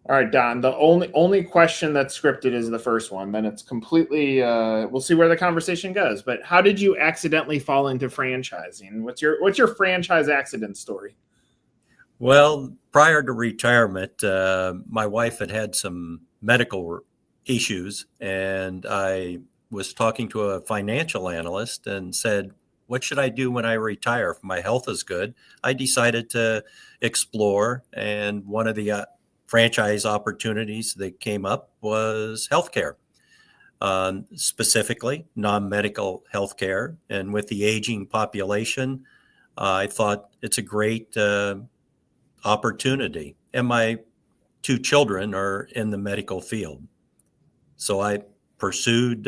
All right, Don. The only question that's scripted is the first one. Then it's completely. We'll see where the conversation goes. But how did you accidentally fall into franchising? What's your franchise accident story? Well, prior to retirement, my wife had some medical issues, and I was talking to a financial analyst and said, "What should I do when I retire? If my health is good." I decided to explore, and one of the franchise opportunities that came up was healthcare, specifically non-medical healthcare. And with the aging population, I thought it's a great opportunity. And my two children are in the medical field. So I pursued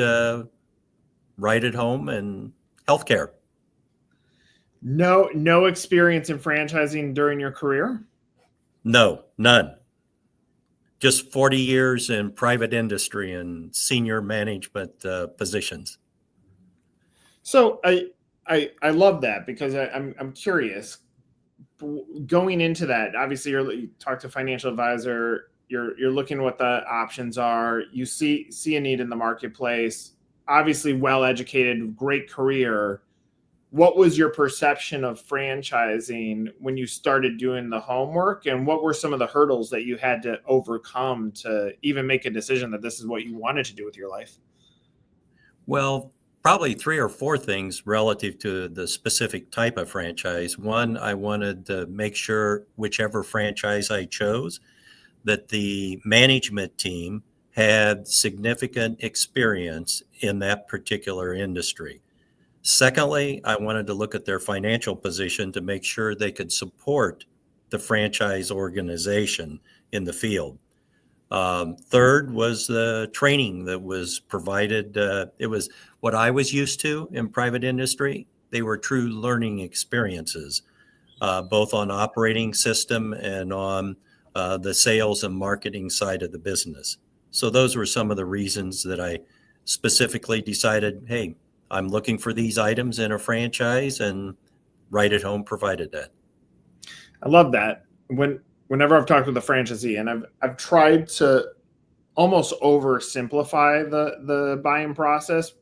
right at home and healthcare. No experience in franchising during your career? No, none. Just 40 years in private industry and senior management positions. So I love that because I'm curious. Going into that, obviously you talk to a financial advisor, you're looking at what the options are, you see a need in the marketplace, obviously well educated, great career. What was your perception of franchising when you started doing the homework, and what were some of the hurdles that you had to overcome to even make a decision that this is what you wanted to do with your life? Well, probably three or four things relative to the specific type of franchise. One, I wanted to make sure whichever franchise I chose, that the management team had significant experience in that particular industry. Secondly, I wanted to look at their financial position to make sure they could support the franchise organization in the field. Third was the training that was provided. It was what I was used to in private industry. They were true learning experiences, both on operating system and on the sales and marketing side of the business. So those were some of the reasons that I specifically decided, hey, I'm looking for these items in a franchise, and Right at Home provided that. I love that. Whenever I've talked with a franchisee, and I've tried to almost oversimplify the buying process,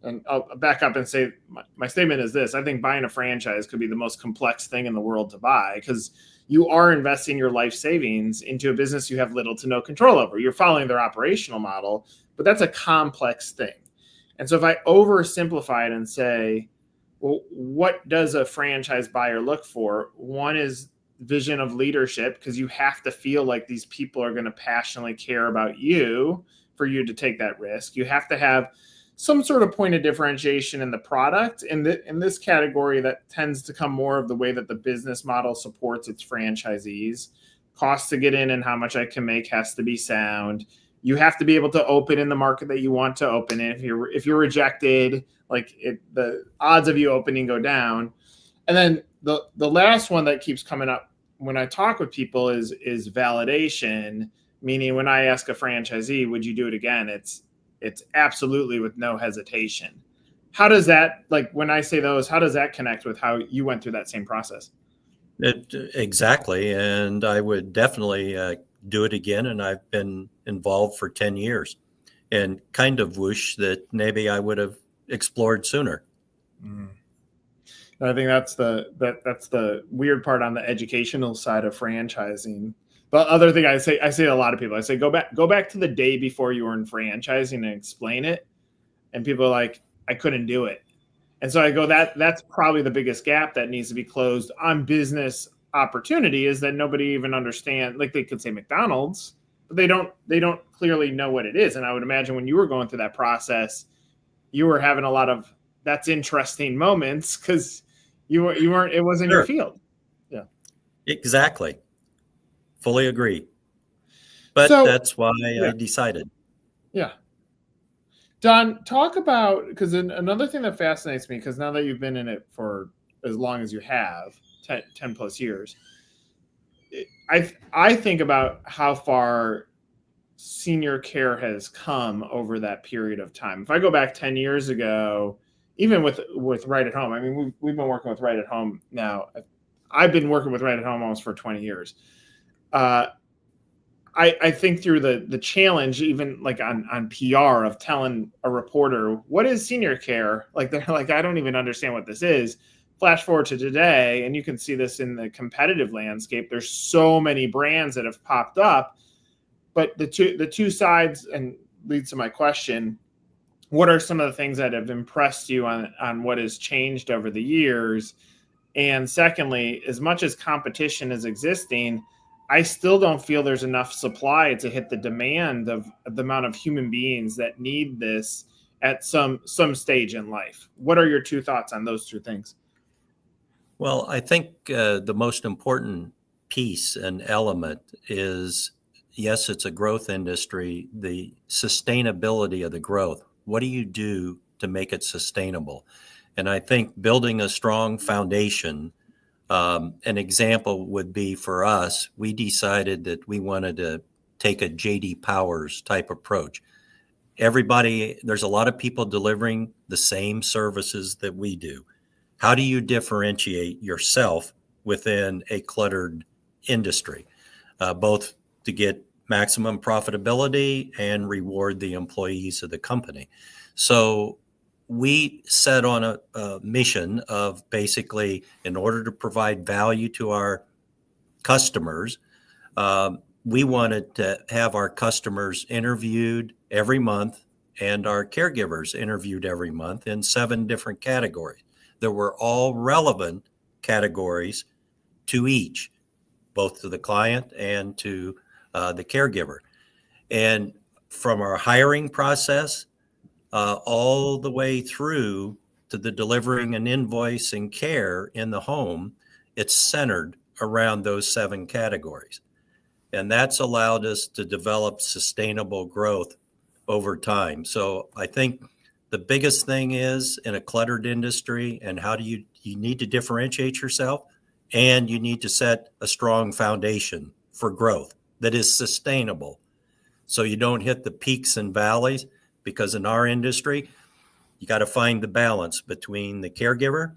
and I'll back up and say my statement is this: I think buying a franchise could be the most complex thing in the world to buy, because you are investing your life savings into a business you have little to no control over. You're following their operational model, but that's a complex thing. And so if I oversimplify it and say, well, what does a franchise buyer look for? One is vision of leadership, because you have to feel like these people are going to passionately care about you for you to take that risk. You have to have some sort of point of differentiation in the product. In this category, that tends to come more of the way that the business model supports its franchisees. Cost to get in and how much I can make has to be sound. You have to be able to open in the market that you want to open in. If you're rejected, the odds of you opening go down. And then the last one that keeps coming up when I talk with people is validation, meaning when I ask a franchisee, would you do it again? It's absolutely, with no hesitation. How does that, when I say those, how does that connect with how you went through that same process? Exactly. And I would definitely do it again. And I've been involved for 10 years and kind of wish that maybe I would have explored sooner. I think that's the weird part on the educational side of franchising. The other thing I say to a lot of people, I say, go back to the day before you were in franchising and explain it. And people are like, I couldn't do it. And so I go, that's probably the biggest gap that needs to be closed on business opportunity, is that nobody even understands. Like, they could say McDonald's, but they don't clearly know what it is. And I would imagine when you were going through that process, you were having a lot of that's interesting moments, because you weren't, it wasn't Sure. your field. Yeah, Exactly. Fully agree. But that's why I decided. Yeah. Donn, talk about, because another thing that fascinates me, because now that you've been in it for as long as you have, 10 plus years, I think about how far senior care has come over that period of time. If I go back 10 years ago, even with Right at Home, I mean, we've been working with Right at Home now. I've been working with Right at Home almost for 20 years. I think through the challenge, even like on PR, of telling a reporter, what is senior care? Like, they're like, I don't even understand what this is. Flash forward to today, and you can see this in the competitive landscape. There's so many brands that have popped up, but the two sides, and leads to my question, what are some of the things that have impressed you on what has changed over the years? And secondly, as much as competition is existing, I still don't feel there's enough supply to hit the demand of the amount of human beings that need this at some stage in life. What are your two thoughts on those two things? Well, I think the most important piece and element is, yes, it's a growth industry, the sustainability of the growth. What do you do to make it sustainable? And I think building a strong foundation, an example would be for us, we decided that we wanted to take a JD Powers type approach. There's a lot of people delivering the same services that we do. How do you differentiate yourself within a cluttered industry, both to get maximum profitability and reward the employees of the company? So we set on a mission of basically, in order to provide value to our customers, we wanted to have our customers interviewed every month and our caregivers interviewed every month in 7 different categories. There were all relevant categories to each, both to the client and to the caregiver. And from our hiring process, all the way through to the delivering an invoice and care in the home, it's centered around those 7 categories. And that's allowed us to develop sustainable growth over time. So I think the biggest thing is, in a cluttered industry, and how do you need to differentiate yourself, and you need to set a strong foundation for growth that is sustainable, so you don't hit the peaks and valleys. Because in our industry, you got to find the balance between the caregiver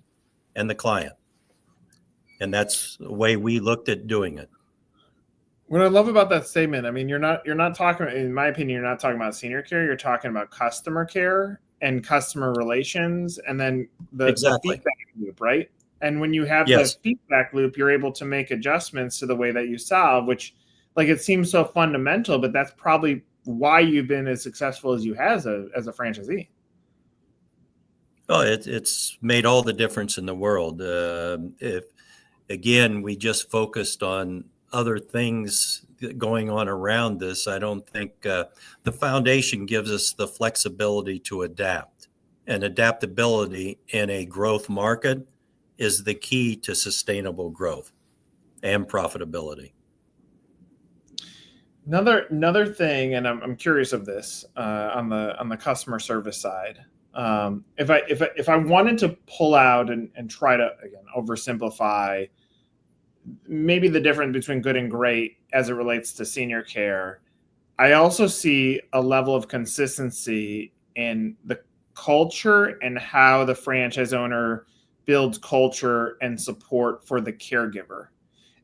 and the client. And that's the way we looked at doing it. What I love about that statement, I mean, you're not talking, in my opinion, you're not talking about senior care. You're talking about customer care and customer relations, and then the feedback loop, right? And when you have the feedback loop, you're able to make adjustments to the way that you solve, which, like, it seems so fundamental, but that's probably why you've been as successful as you have as a franchisee. Oh, it's made all the difference in the world. If, again, we just focused on other things going on around this, I don't think the foundation gives us the flexibility to adapt. And adaptability in a growth market is the key to sustainable growth and profitability. Another thing, and I'm curious of this on the customer service side. If I wanted to pull out and try to, again, oversimplify maybe the difference between good and great as it relates to senior care, I also see a level of consistency in the culture and how the franchise owner builds culture and support for the caregiver.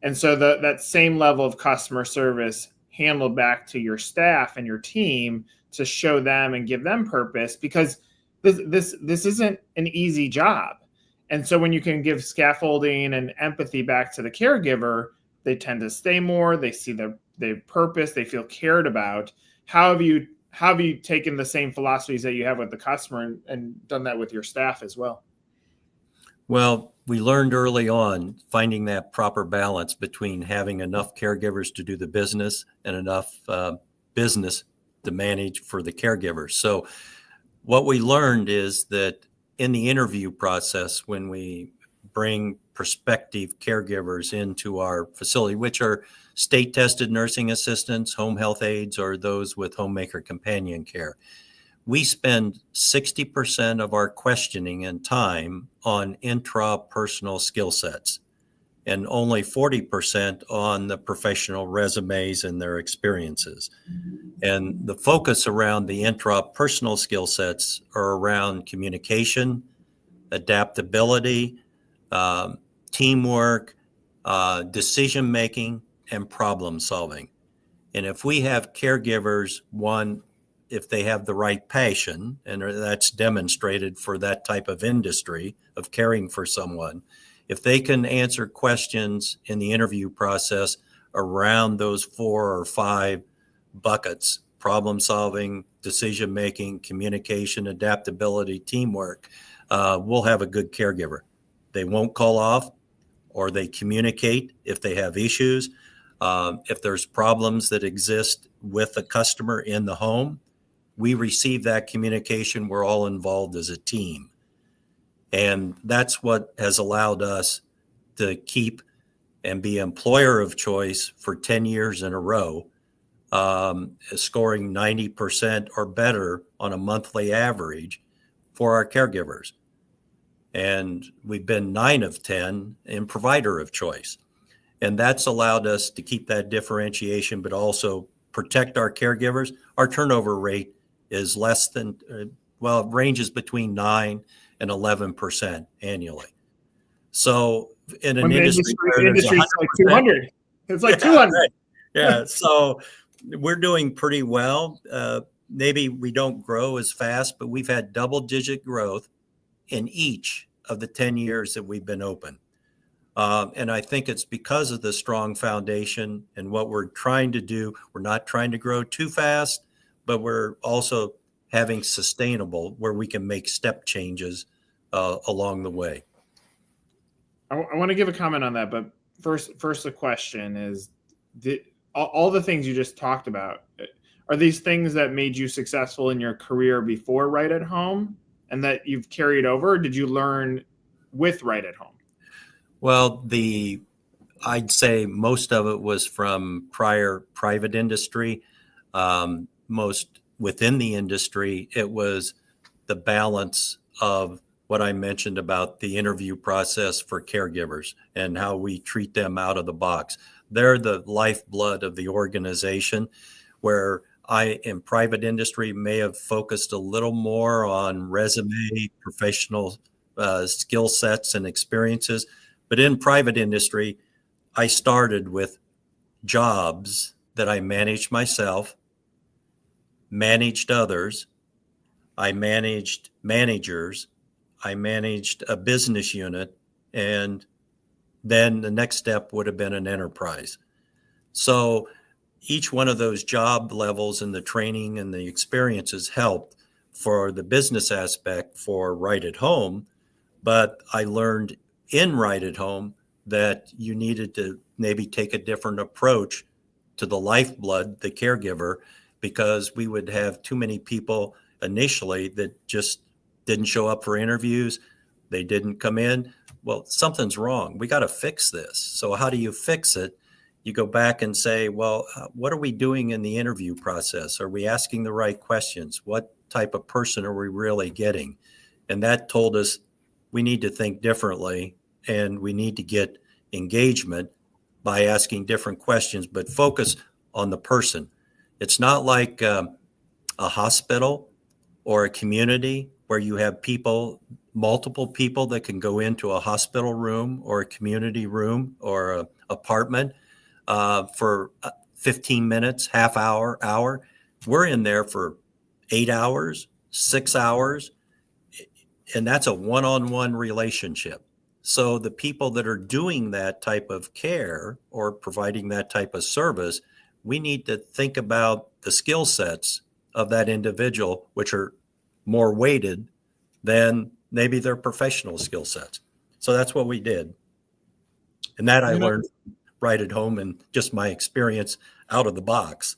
And so that same level of customer service handled back to your staff and your team to show them and give them purpose, because this isn't an easy job. And so when you can give scaffolding and empathy back to the caregiver, they tend to stay more, they see the purpose, they feel cared about. How have you taken the same philosophies that you have with the customer and done that with your staff as well? Well, we learned early on finding that proper balance between having enough caregivers to do the business and enough business to manage for the caregivers. So what we learned is that in the interview process, when we bring prospective caregivers into our facility, which are state-tested nursing assistants, home health aides, or those with homemaker companion care, we spend 60% of our questioning and time on intrapersonal skill sets, and only 40% on the professional resumes and their experiences. And the focus around the intrapersonal skill sets are around communication, adaptability, teamwork, decision-making, and problem solving. And if we have caregivers, one, if they have the right passion, and that's demonstrated for that type of industry of caring for someone, if they can answer questions in the interview process around those 4 or 5 buckets: problem solving, decision making, communication, adaptability, teamwork, we'll have a good caregiver. They won't call off, or they communicate if they have issues. If there's problems that exist with the customer in the home, we receive that communication. We're all involved as a team. And that's what has allowed us to keep and be employer of choice for 10 years in a row, scoring 90% or better on a monthly average for our caregivers. And we've been 9 of 10 in provider of choice. And that's allowed us to keep that differentiation, but also protect our caregivers. Our turnover rate is less than, it ranges between 9 and 11% annually. So in an industry where there's industry's like 200, it's like 200. Right. Yeah. So we're doing pretty well. Maybe we don't grow as fast, but we've had double-digit growth in each of the 10 years that we've been open. And I think it's because of the strong foundation and what we're trying to do. We're not trying to grow too fast, but we're also having sustainable where we can make step changes along the way. I want to give a comment on that, but first the question is, all the things you just talked about, are these things that made you successful in your career before Right at Home and that you've carried over, or did you learn with Right at Home? Well, I'd say most of it was from prior private industry. Most within the industry, it was the balance of what I mentioned about the interview process for caregivers and how we treat them out of the box. They're the lifeblood of the organization, where I, in private industry, may have focused a little more on resume, professional skill sets and experiences. But in private industry, I started with jobs that I managed myself, managed others, I managed managers, I managed a business unit, and then the next step would have been an enterprise. So each one of those job levels and the training and the experiences helped for the business aspect for Right at Home. But I learned in Right at Home that you needed to maybe take a different approach to the lifeblood, the caregiver, because we would have too many people initially that just didn't show up for interviews. They didn't come in. Well, something's wrong. We got to fix this. So how do you fix it? You go back and say, well, what are we doing in the interview process? Are we asking the right questions? What type of person are we really getting? And that told us we need to think differently, and we need to get engagement by asking different questions, but focus on the person. It's not like a hospital or a community where you have multiple people that can go into a hospital room or a community room or an apartment for 15 minutes, half hour. We're in there for 8 hours, 6 hours, and that's a one-on-one relationship. So the people that are doing that type of care or providing that type of service, we need to think about the skill sets of that individual, which are more weighted than maybe their professional skill sets. So that's what we did. And that I learned Right at Home and just my experience out of the box.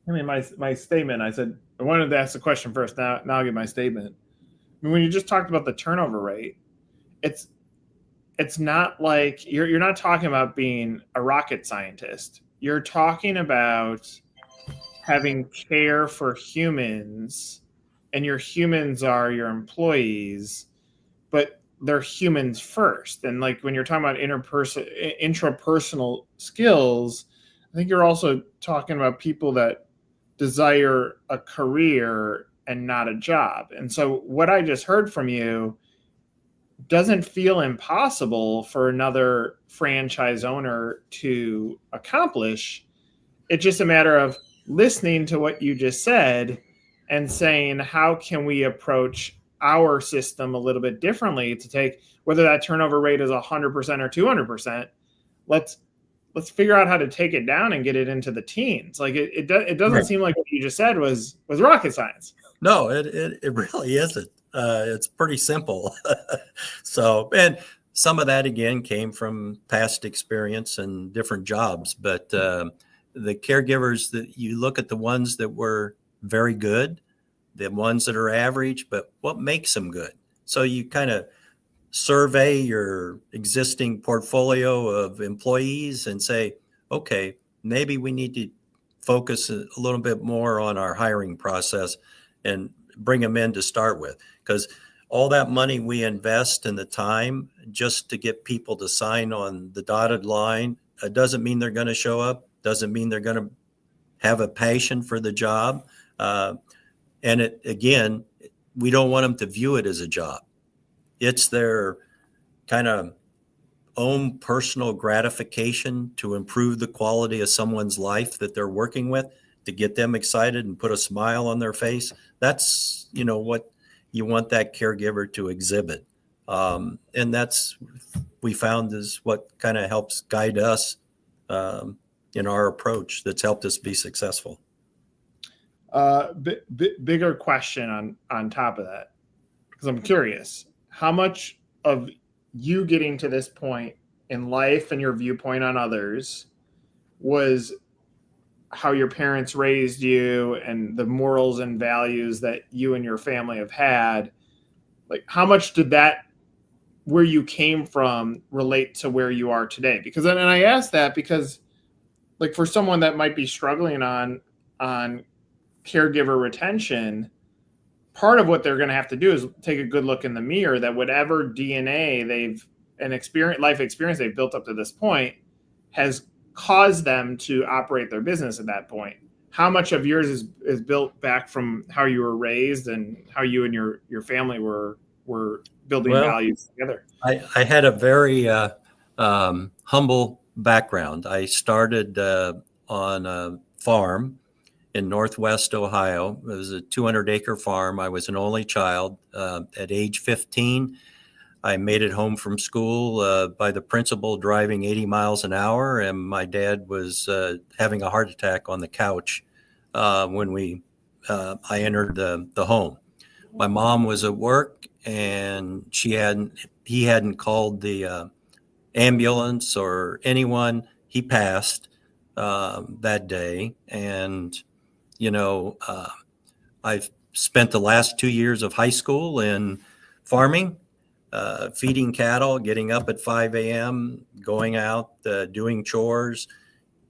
I mean, my statement, I said, I wanted to ask the question first. Now I'll give my statement. I mean, when you just talked about the turnover rate, it's not like you're not talking about being a rocket scientist. You're talking about having care for humans, and your humans are your employees, but they're humans first. And like when you're talking about intrapersonal skills, I think you're also talking about people that desire a career and not a job. And so what I just heard from you doesn't feel impossible for another franchise owner to accomplish. it's just a matter of listening to what you just said and saying, how can we approach our system a little bit differently to take, whether that turnover rate is 100% or 200%, let's figure out how to take it down and get it into the teens. Like it doesn't Right. seem like what you just said was rocket science. No, it really isn't. It's pretty simple. So, and some of that again came from past experience and different jobs. But the caregivers, that you look at, the ones that were very good, the ones that are average, but what makes them good? So you kind of survey your existing portfolio of employees and say, okay, maybe we need to focus a little bit more on our hiring process and bring them in to start with. Because all that money we invest and the time just to get people to sign on the dotted line doesn't mean they're going to show up, doesn't mean they're going to have a passion for the job. And it, again, we don't want them to view it as a job. It's their kind of own personal gratification to improve the quality of someone's life that they're working with, to get them excited and put a smile on their face. That's, what you want that caregiver to exhibit. And that's, we found, is what kind of helps guide us in our approach, that's helped us be successful. Bigger question on top of that, because I'm curious, how much of you getting to this point in life and your viewpoint on others was how your parents raised you and the morals and values that you and your family have had? Like, how much did that, where you came from, relate to where you are today? Because, and I ask that because, like, for someone that might be struggling on caregiver retention, part of what they're going to have to do is take a good look in the mirror, that whatever DNA life experience they've built up to this point has caused them to operate their business at that point. How much of yours is built back from how you were raised and how you and your family were building values together? I had a very humble background. I started on a farm in Northwest Ohio. It was a 200-acre farm. I was an only child. At age 15, I made it home from school by the principal driving 80 miles an hour, and my dad was having a heart attack on the couch when I entered the home. My mom was at work, and he hadn't called the ambulance or anyone. He passed that day, and I've spent the last 2 years of high school in farming, feeding cattle, getting up at 5 a.m., going out, doing chores,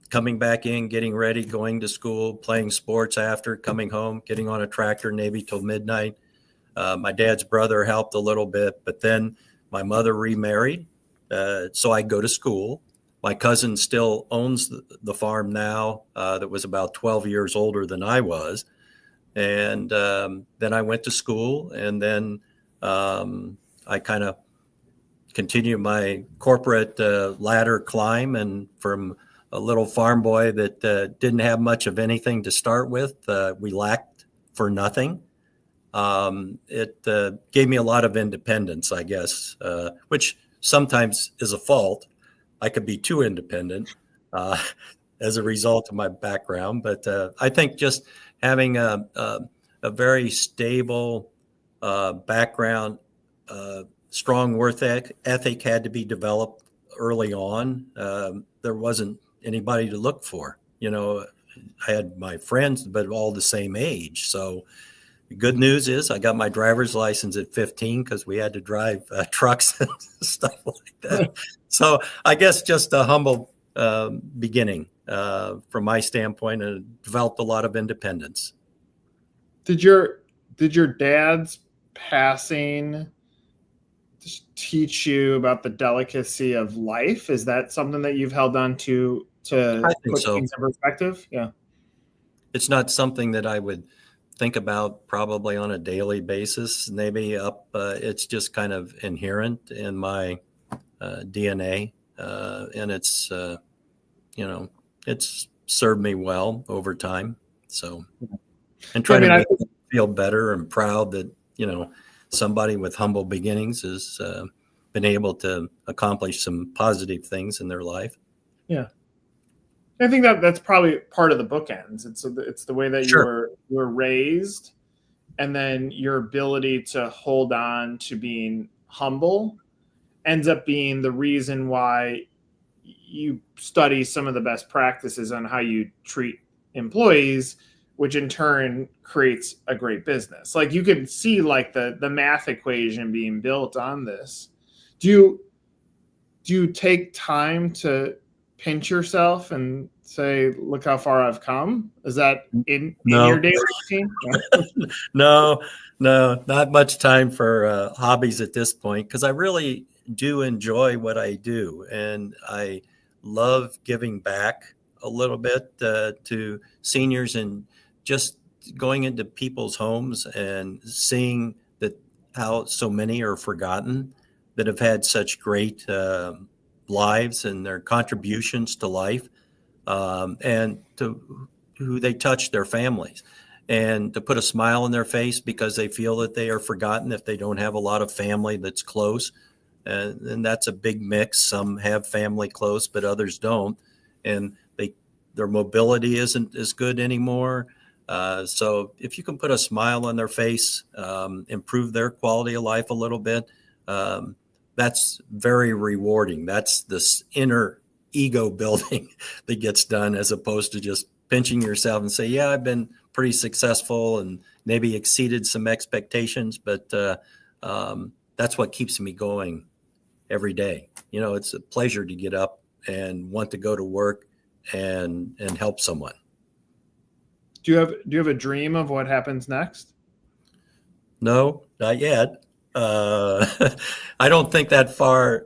coming back in, getting ready, going to school, playing sports after, coming home, getting on a tractor maybe till midnight. My dad's brother helped a little bit, but then my mother remarried, so I go to school. My cousin still owns the farm now, that was about 12 years older than I was. And then I went to school, and then I kind of continued my corporate ladder climb. And from a little farm boy that didn't have much of anything to start with, we lacked for nothing. It gave me a lot of independence, I guess, which sometimes is a fault. I could be too independent as a result of my background. But I think just having a very stable background, strong work ethic had to be developed early on. There wasn't anybody to look for. I had my friends, but all the same age. So the good news is I got my driver's license at 15 because we had to drive trucks and stuff like that. So I guess just a humble beginning from my standpoint, and developed a lot of independence. Did your dad's passing teach you about the delicacy of life? Is that something that you've held on to put things in perspective? Yeah. It's not something that I would think about probably on a daily basis. Maybe it's just kind of inherent in my DNA, and it's served me well over time. So, and Yeah, trying to make them feel better and proud that, somebody with humble beginnings has been able to accomplish some positive things in their life. Yeah. I think that's probably part of the bookends. It's the way that Sure. you were raised, and then your ability to hold on to being humble ends up being the reason why you study some of the best practices on how you treat employees, which in turn creates a great business. Like you can see like the math equation being built on this. Do you take time to pinch yourself and say, look how far I've come? Is that in your No, daily routine? no, not much time for hobbies at this point, because I really do enjoy what I do. And I love giving back a little bit to seniors, and just going into people's homes and seeing that how so many are forgotten that have had such great lives and their contributions to life, and to who they touch their families, and to put a smile on their face because they feel that they are forgotten if they don't have a lot of family that's close. And that's a big mix. Some have family close, but others don't. And their mobility isn't as good anymore. So if you can put a smile on their face, improve their quality of life a little bit, that's very rewarding. That's this inner ego building that gets done, as opposed to just pinching yourself and say, yeah, I've been pretty successful and maybe exceeded some expectations, but that's what keeps me going every day. It's a pleasure to get up and want to go to work and help someone. Do you have a dream of what happens next? No, not yet. I don't think that far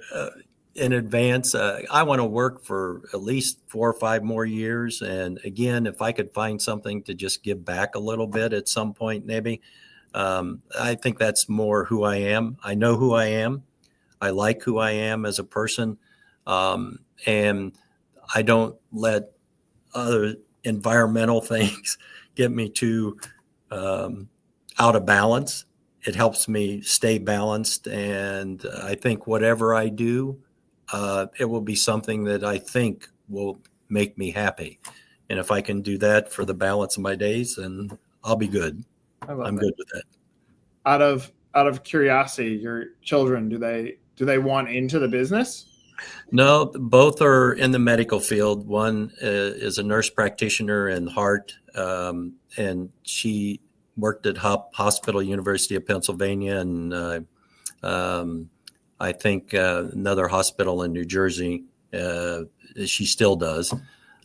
in advance. I want to work for at least 4 or 5 more years. And again, if I could find something to just give back a little bit at some point, maybe, I think that's more who I am. I know who I am. I like who I am as a person. And I don't let other environmental things get me too out of balance. It helps me stay balanced. And I think whatever I do, it will be something that I think will make me happy. And if I can do that for the balance of my days, then I'll be good. I'm good with that. Out of curiosity, your children, do they want into the business? No, both are in the medical field. One is a nurse practitioner in heart, and she worked at Hospital University of Pennsylvania, and I think another hospital in New Jersey. She still does,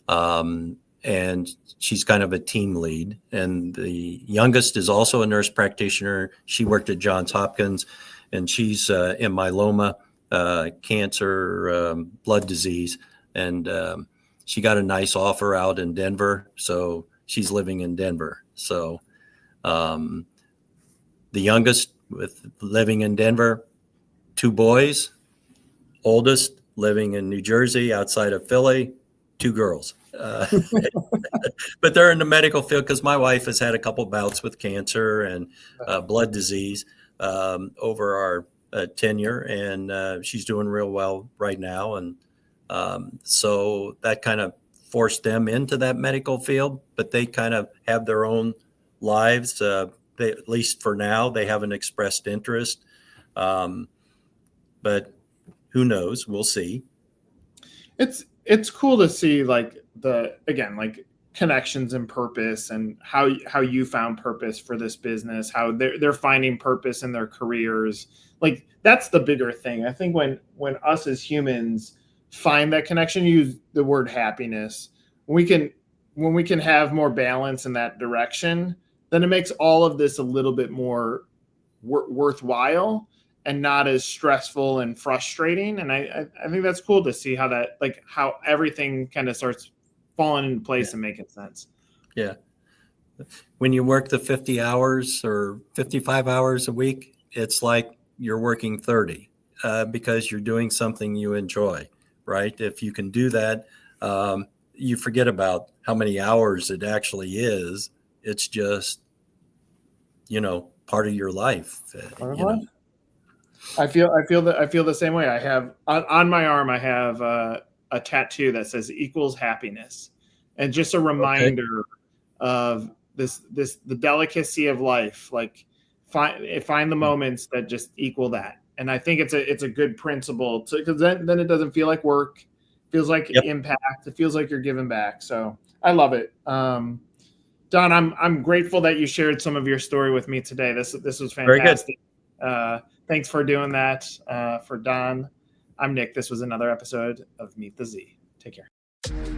and she's kind of a team lead. And the youngest is also a nurse practitioner. She worked at Johns Hopkins, and she's in myeloma, cancer, blood disease, and she got a nice offer out in Denver, so she's living in Denver. So the youngest living in Denver, 2 boys, oldest living in New Jersey outside of Philly, 2 girls. But they're in the medical field because my wife has had a couple bouts with cancer and blood disease over our tenure, and she's doing real well right now. And so that kind of forced them into that medical field, but they kind of have their own lives. At least for now, they haven't expressed interest. But who knows? We'll see. It's cool to see like like connections and purpose, and how you found purpose for this business, how they're finding purpose in their careers. Like that's the bigger thing. I think when us as humans find that connection, use the word happiness, when we can have more balance in that direction, then it makes all of this a little bit more worthwhile and not as stressful and frustrating. And I think that's cool to see how that, like how everything kind of starts falling into place and making sense. Yeah. When you work the 50 hours or 55 hours a week, it's like you're working 30 because you're doing something you enjoy, right? If you can do that, you forget about how many hours it actually is. It's just, part of your life. I feel the same way. I have on my arm, I have a tattoo that says equals happiness, and just a reminder of the delicacy of life. Like find the moments that just equal that. And I think it's a good principle because then it doesn't feel like work. It feels like impact. It feels like you're giving back. So I love it. Donn, I'm grateful that you shared some of your story with me today. This was fantastic. Very good. Thanks for doing that. For Donn, I'm Nick. This was another episode of Meet the Z. Take care.